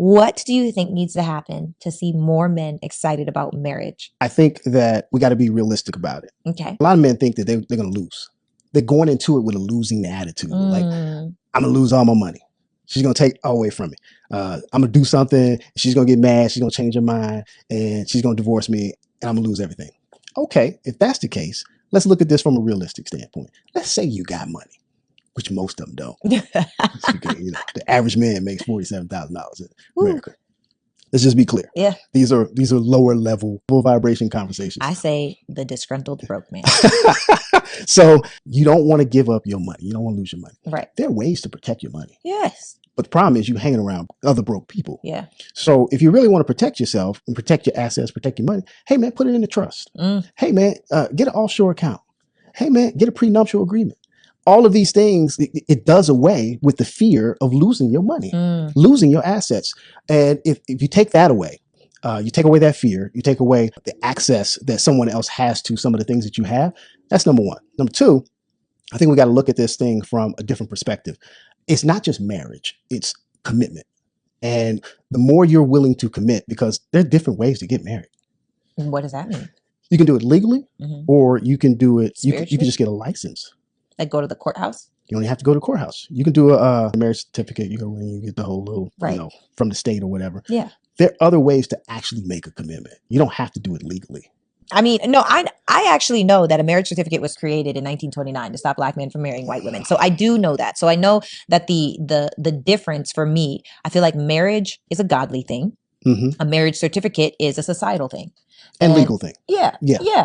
What do you think needs to happen to see more men excited about marriage? I think that we got to be realistic about it. Okay. A lot of men think that they're going to lose. They're going into it with a losing attitude. Like, Mm, I'm going to lose all my money. She's going to take away from me. I'm going to do something. She's going to get mad. She's going to change her mind and she's going to divorce me and I'm going to lose everything. Okay, if that's the case, let's look at this from a realistic standpoint. Let's say you got money, which most of them don't. The average man makes $47,000 in Woo. America. Let's just be clear. Yeah. These are lower level, full vibration conversations. I say the disgruntled broke man. So you don't want to give up your money. You don't want to lose your money. Right. There are ways to protect your money. Yes. But the problem is you hanging around other broke people. Yeah. So if you really want to protect yourself and protect your assets, protect your money, hey man, put it in a trust. Hey man, get an offshore account. Hey man, get a prenuptial agreement. All of these things, it does away with the fear of losing your money, losing your assets. And if you take that away, you take away that fear, you take away the access that someone else has to some of the things that you have. That's number one. Number two, I think we got to look at this thing from a different perspective. It's not just marriage, it's commitment. And the more you're willing to commit, because there are different ways to get married. What does that mean? You can do it legally, or you can do it, you can just get a license. Like go to the courthouse? You don't have to go to the courthouse. You can do a marriage certificate. You go in, you get the whole little, from the state or whatever. Yeah. There are other ways to actually make a commitment. You don't have to do it legally. I mean, no, I actually know that a marriage certificate was created in 1929 to stop black men from marrying white women. So I do know that. So I know that the difference for me, I feel like marriage is a godly thing. A marriage certificate is a societal thing. And legal thing. Yeah.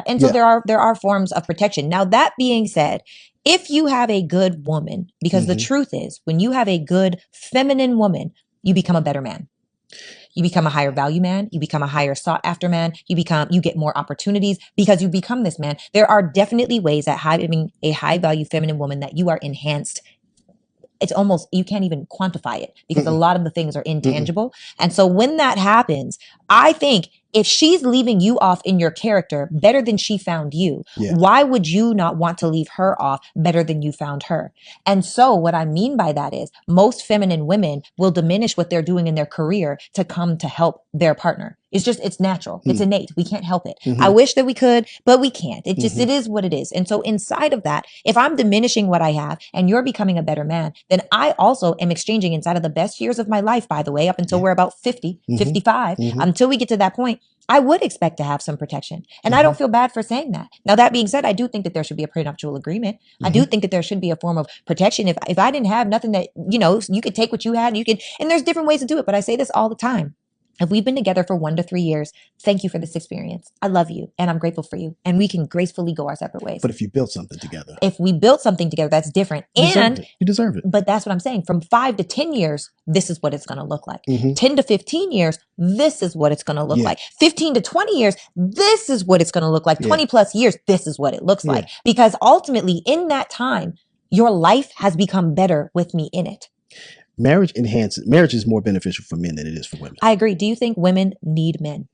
And so there are forms of protection. Now, that being said, if you have a good woman, because the truth is, when you have a good feminine woman, you become a better man. You become a higher value man. You become a higher sought after man. You get more opportunities because you become this man. There are definitely ways that having a high value feminine woman that you are enhanced. It's almost, you can't even quantify it because a lot of the things are intangible. And so when that happens, I think if she's leaving you off in your character better than she found you, why would you not want to leave her off better than you found her? And so what I mean by that is most feminine women will diminish what they're doing in their career to come to help their partner. It's natural. It's innate. We can't help it. I wish that we could, but we can't. It is what it is. And so inside of that, if I'm diminishing what I have and you're becoming a better man, then I also am exchanging inside of the best years of my life, by the way, up until we're about 50, 55, until we get to that point. I would expect to have some protection. And I don't feel bad for saying that. Now, that being said, I do think that there should be a prenuptial agreement. I do think that there should be a form of protection. If I didn't have nothing that, you could take what you had, and there's different ways to do it. But I say this all the time. If we've been together for 1 to 3 years, thank you for this experience. I love you and I'm grateful for you. And we can gracefully go our separate ways. But if you built something together. If we built something together, that's different. You deserve it. But that's what I'm saying. From 5 to 10 years, this is what it's going to look like. 10 to 15 years, this is what it's going to look like. 15 to 20 years, this is what it's going to look like. 20 plus years, this is what it looks like. Because ultimately, in that time, your life has become better with me in it. Marriage is more beneficial for men than it is for women. I agree. Do you think women need men?